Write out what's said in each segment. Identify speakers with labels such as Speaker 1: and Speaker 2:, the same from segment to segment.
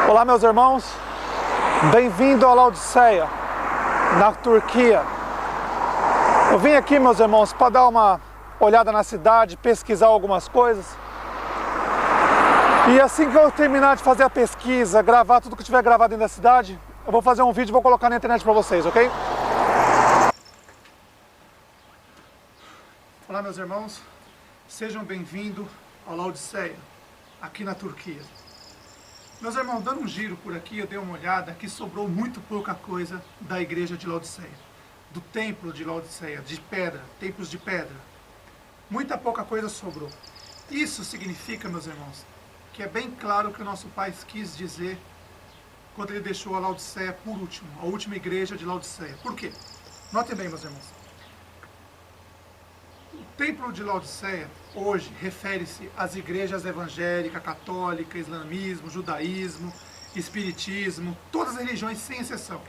Speaker 1: Olá, meus irmãos, bem-vindo a Laodiceia, na Turquia. Eu vim aqui, meus irmãos, para dar uma olhada na cidade, pesquisar algumas coisas. E assim que eu terminar de fazer a pesquisa, gravar tudo que eu tiver gravado dentro da cidade, eu vou fazer um vídeo e vou colocar na internet para vocês, ok? Olá, meus irmãos, sejam bem-vindos a Laodiceia, aqui na Turquia. Meus irmãos, dando um giro por aqui, eu dei uma olhada, que sobrou muito pouca coisa da igreja de Laodiceia, do templo de Laodiceia, de pedra, templos de pedra. Muita pouca coisa sobrou. Isso significa, meus irmãos, que é bem claro o que o nosso Pai quis dizer quando ele deixou a Laodiceia por último, a última igreja de Laodiceia. Por quê? Notem bem, meus irmãos. O templo de Laodiceia, hoje, refere-se às igrejas evangélica, católica, islamismo, judaísmo, espiritismo, todas as religiões sem exceção.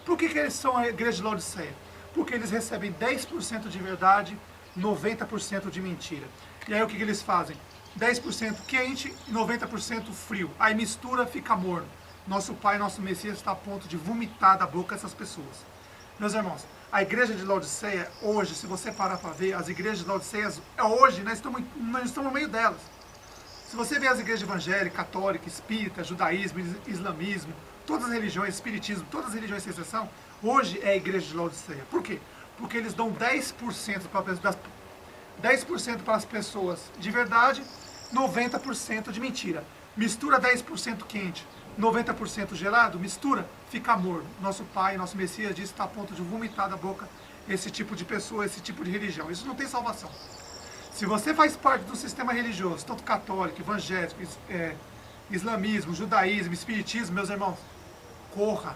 Speaker 1: Por que eles são a igreja de Laodiceia? Porque eles recebem 10% de verdade, 90% de mentira. E aí o que eles fazem? 10% quente e 90% frio. Aí mistura, fica morno. Nosso Pai, nosso Messias está a ponto de vomitar da boca essas pessoas. Meus irmãos, a igreja de Laodiceia, hoje, se você parar para ver, as igrejas de Laodiceia, hoje, nós estamos no meio delas. Se você ver as igrejas evangélicas, católica, espírita, judaísmo, islamismo, todas as religiões, espiritismo, todas as religiões sem exceção, hoje é a igreja de Laodiceia. Por quê? Porque eles dão 10% para as pessoas de verdade, 90% de mentira. Mistura 10% quente, 90% gelado, mistura, fica morno. Nosso Pai, nosso Messias diz que está a ponto de vomitar da boca esse tipo de pessoa, esse tipo de religião. Isso não tem salvação. Se você faz parte do sistema religioso, tanto católico, evangélico, islamismo, judaísmo, espiritismo, meus irmãos, corra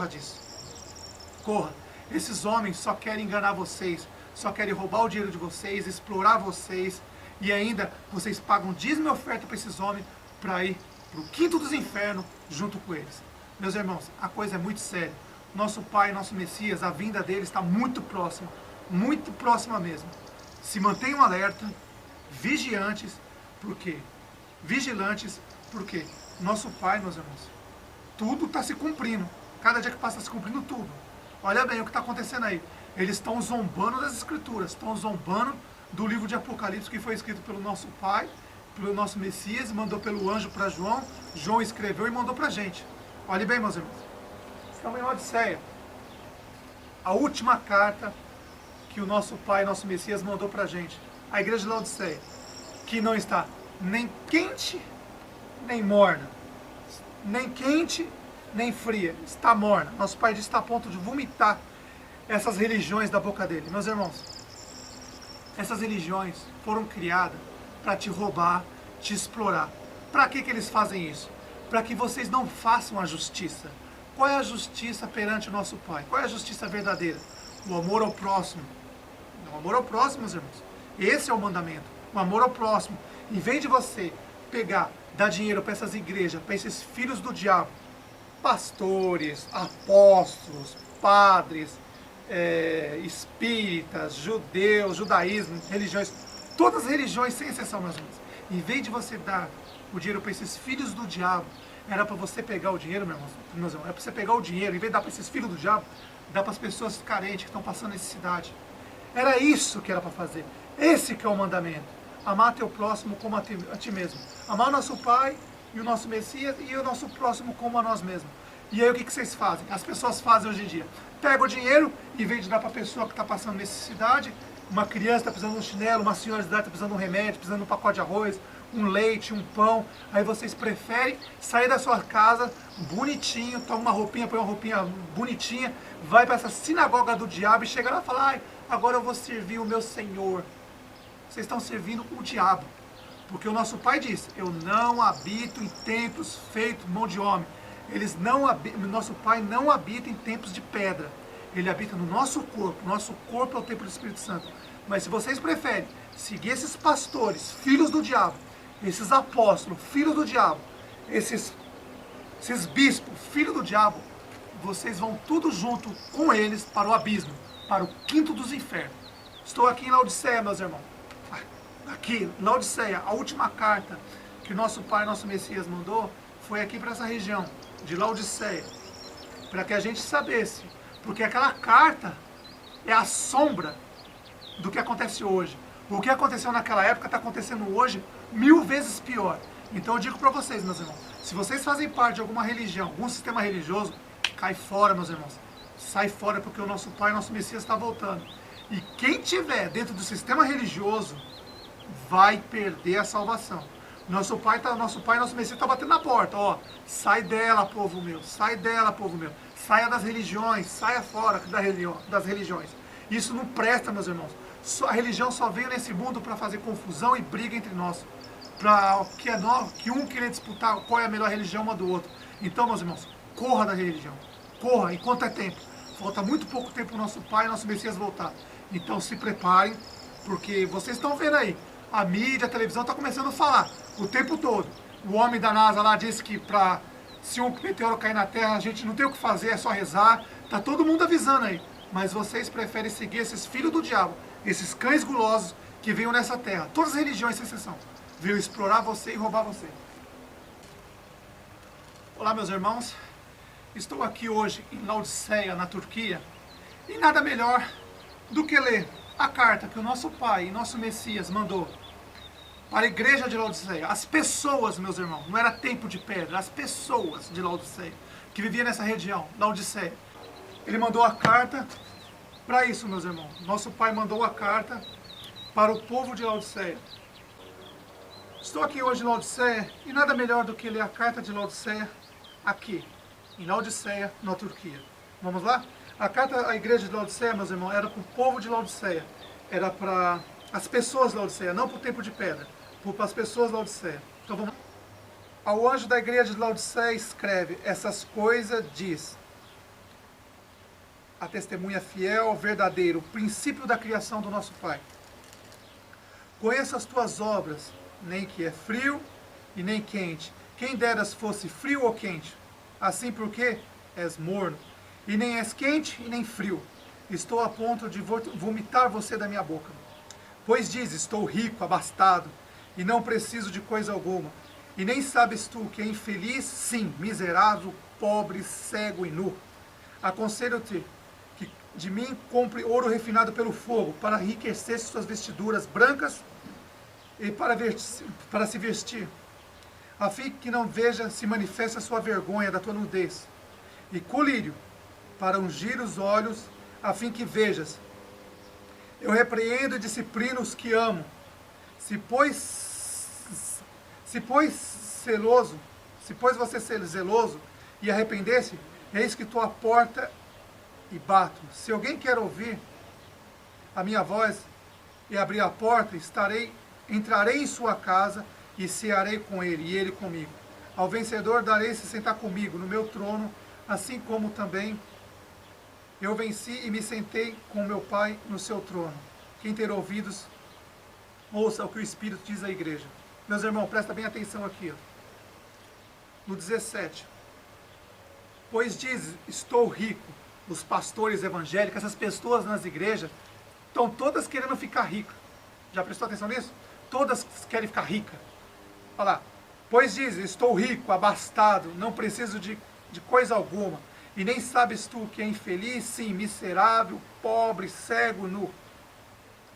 Speaker 1: disso. Corra. Esses homens só querem enganar vocês, só querem roubar o dinheiro de vocês, explorar vocês, e ainda vocês pagam dízimo e oferta para esses homens para ir para o quinto dos infernos junto com eles. Meus irmãos, a coisa é muito séria. Nosso Pai, nosso Messias, a vinda dele está muito próxima mesmo. Se mantenham alerta, vigilantes, porque nosso Pai, meus irmãos, tudo está se cumprindo. Cada dia que passa está se cumprindo tudo. Olha bem o que está acontecendo aí. Eles estão zombando das Escrituras, estão zombando do livro de Apocalipse que foi escrito pelo nosso Pai, pelo nosso Messias, mandou pelo anjo para João, João escreveu e mandou para a gente. Olhe bem, meus irmãos, estamos em Laodiceia. A última carta que o nosso Pai, nosso Messias mandou para a gente, a igreja de Laodiceia, que não está nem quente, nem morna, nem quente, nem fria, está morna. Nosso Pai diz que está a ponto de vomitar essas religiões da boca dele. Meus irmãos, essas religiões foram criadas para te roubar, te explorar. Para que eles fazem isso? Para que vocês não façam a justiça. Qual é a justiça perante o nosso Pai? Qual é a justiça verdadeira? O amor ao próximo. O amor ao próximo, meus irmãos. Esse é o mandamento. O amor ao próximo. Em vez de você pegar, dar dinheiro para essas igrejas, para esses filhos do diabo, pastores, apóstolos, padres, espíritas, judeus, judaísmo, religiões, todas as religiões sem exceção, meus irmãos. Em vez de você dar o dinheiro para esses filhos do diabo, era para você pegar o dinheiro, meus irmãos, era para você pegar o dinheiro, em vez de dar para esses filhos do diabo, dar para as pessoas carentes que estão passando necessidade. Era isso que era para fazer. Esse que é o mandamento. Amar teu próximo como a ti mesmo. Amar o nosso Pai e o nosso Messias e o nosso próximo como a nós mesmos. E aí o que vocês fazem? As pessoas fazem hoje em dia. Pega o dinheiro, em vez de dar para a pessoa que está passando necessidade, uma criança está precisando de um chinelo, uma senhora de idade está precisando de um remédio, precisando de um pacote de arroz, um leite, um pão. Aí vocês preferem sair da sua casa bonitinho, toma uma roupinha, põe uma roupinha bonitinha, vai para essa sinagoga do diabo e chega lá e fala: ai, agora eu vou servir o meu Senhor. Vocês estão servindo o diabo. Porque o nosso Pai diz: eu não habito em templos feitos mão de homem. Nosso Pai não habita em templos de pedra. Ele habita no nosso corpo. Nosso corpo é o templo do Espírito Santo. Mas se vocês preferem seguir esses pastores, filhos do diabo, esses apóstolos, filhos do diabo, esses bispos, filhos do diabo, vocês vão tudo junto com eles para o abismo, para o quinto dos infernos. Estou aqui em Laodiceia, meus irmãos. Aqui, Laodiceia, a última carta que o nosso Pai, nosso Messias mandou foi aqui para essa região de Laodiceia, para que a gente sabesse, porque aquela carta é a sombra do que acontece hoje. O que aconteceu naquela época está acontecendo hoje 1000 vezes pior. Então eu digo para vocês, meus irmãos, se vocês fazem parte de alguma religião, algum sistema religioso, cai fora, meus irmãos. Sai fora, porque o nosso Pai, nosso Messias está voltando. E quem tiver dentro do sistema religioso vai perder a salvação. Nosso Pai, nosso Messias está batendo na porta. Ó, sai dela, povo meu. Sai dela, povo meu. Saia das religiões. Saia fora das religiões. Isso não presta, meus irmãos. A religião só veio nesse mundo para fazer confusão e briga entre nós. Para que um querer disputar qual é a melhor religião uma do outro. Então, meus irmãos, corra da religião. Corra, enquanto é tempo. Falta muito pouco tempo para o nosso Pai e nosso Messias voltar. Então se preparem, porque vocês estão vendo aí. A mídia, a televisão está começando a falar o tempo todo. O homem da NASA lá disse que se um meteoro cair na Terra, a gente não tem o que fazer, é só rezar. Tá todo mundo avisando aí. Mas vocês preferem seguir esses filhos do diabo, esses cães gulosos que veio nessa terra. Todas as religiões, sem exceção, veio explorar você e roubar você. Olá, meus irmãos. Estou aqui hoje em Laodiceia, na Turquia, e nada melhor do que ler a carta que o nosso Pai e nosso Messias mandou para a igreja de Laodiceia. As pessoas, meus irmãos, não era tempo de pedra, as pessoas de Laodiceia, que viviam nessa região, Laodiceia. Ele mandou a carta para isso, meus irmãos. Nosso Pai mandou a carta para o povo de Laodiceia. Estou aqui hoje em Laodiceia, e nada melhor do que ler a carta de Laodiceia aqui, em Laodiceia, na Turquia. Vamos lá? A carta à igreja de Laodiceia, meus irmãos, era para o povo de Laodiceia. Era para as pessoas de Laodiceia, não para o tempo de pedra. Para as pessoas de Laodiceia. Então vamos lá. Ao anjo da igreja de Laodiceia escreve: essas coisas diz a testemunha fiel, verdadeiro, o princípio da criação do nosso Pai. Conheço as tuas obras, nem que é frio e nem quente. Quem deras fosse frio ou quente. Assim porque és morno, e nem és quente e nem frio. Estou a ponto de vomitar você da minha boca. Pois diz, estou rico, abastado, e não preciso de coisa alguma. E nem sabes tu que é infeliz, sim, miserável, pobre, cego e nu. Aconselho-te que de mim compre ouro refinado pelo fogo, para enriquecer suas vestiduras brancas e para se vestir, a fim que não veja se manifesta a sua vergonha da tua nudez, e colírio, para ungir os olhos, a fim que vejas. Eu repreendo e disciplino os que amo. Se pois você ser zeloso e arrepender-se, eis que estou à porta e bato. Se alguém quer ouvir a minha voz e abrir a porta, entrarei em sua casa e cearei com ele, e ele comigo. Ao vencedor darei se sentar comigo no meu trono, assim como também eu venci e me sentei com meu Pai no seu trono. Quem ter ouvidos, ouça o que o Espírito diz à igreja. Meus irmãos, presta bem atenção aqui. No 17. Pois diz, estou rico. Os pastores evangélicos, essas pessoas nas igrejas, estão todas querendo ficar ricas. Já prestou atenção nisso? Todas querem ficar ricas. Olha lá. Pois diz, estou rico, abastado, não preciso de coisa alguma. E nem sabes tu que é infeliz, sim, miserável, pobre, cego, nu.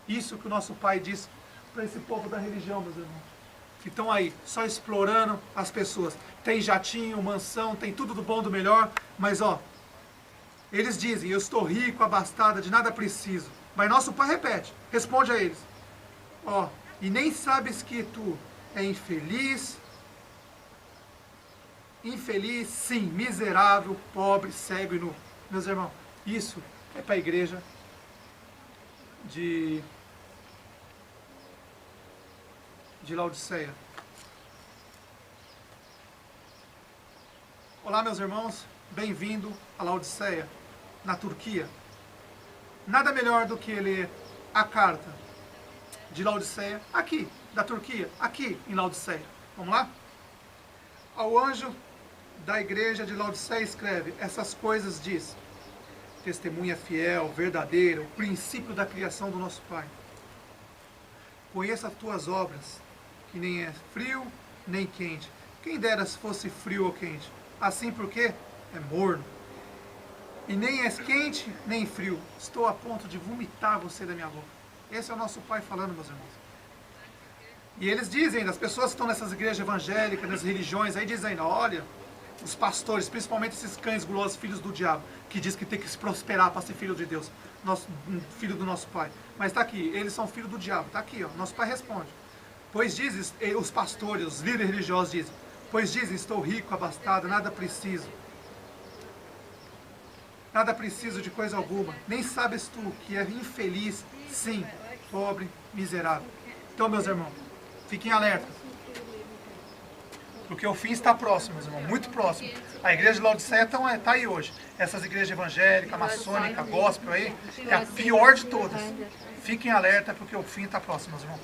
Speaker 1: Isso que o nosso Pai diz para esse povo da religião, meus irmãos. Que estão aí, só explorando as pessoas. Tem jatinho, mansão, tem tudo do bom, do melhor. Mas ó, eles dizem, eu estou rico, abastado, de nada preciso. Mas nosso Pai repete, responde a eles. Ó, e nem sabes que tu é infeliz, sim, miserável, pobre, cego e nu. Meus irmãos, isso é para a igreja de Laodiceia. Olá, meus irmãos, bem-vindo a Laodiceia, na Turquia. Nada melhor do que ler a carta de Laodiceia, aqui, da Turquia, aqui em Laodiceia. Vamos lá? Ao anjo da igreja de Laodiceia escreve, essas coisas diz, testemunha fiel, verdadeira, o princípio da criação do nosso Pai. Conheça as tuas obras, que nem é frio, nem quente. Quem dera se fosse frio ou quente. Assim porque é morno. E nem és quente, nem frio. Estou a ponto de vomitar você da minha boca. Esse é o nosso Pai falando, meus irmãos. E eles dizem, as pessoas que estão nessas igrejas evangélicas, nessas religiões, aí dizem, olha, os pastores, principalmente esses cães gulosos, filhos do diabo, que diz que tem que se prosperar para ser filho de Deus, filho do nosso Pai. Mas está aqui, eles são filhos do diabo, está aqui, ó, nosso Pai responde. Pois dizem, os pastores, os líderes religiosos dizem, pois dizem, estou rico, abastado, nada preciso de coisa alguma. Nem sabes tu que é infeliz, sim, pobre, miserável. Então, meus irmãos, fiquem alertas. Porque o fim está próximo, meus irmãos, muito próximo. A igreja de Laodiceia está aí hoje. Essas igrejas evangélicas, maçônica, gospel aí, é a pior de todas. Fiquem alerta porque o fim está próximo, meus irmãos.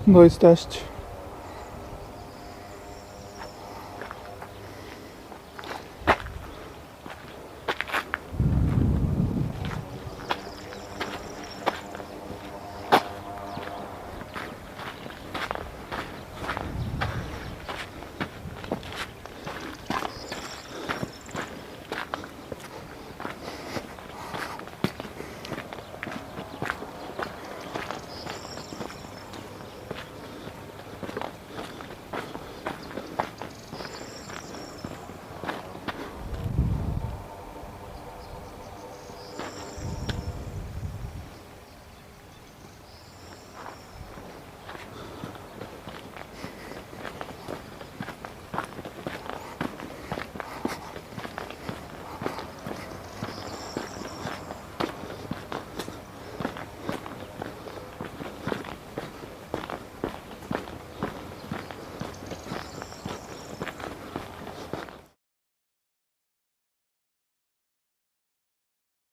Speaker 1: Dois testes.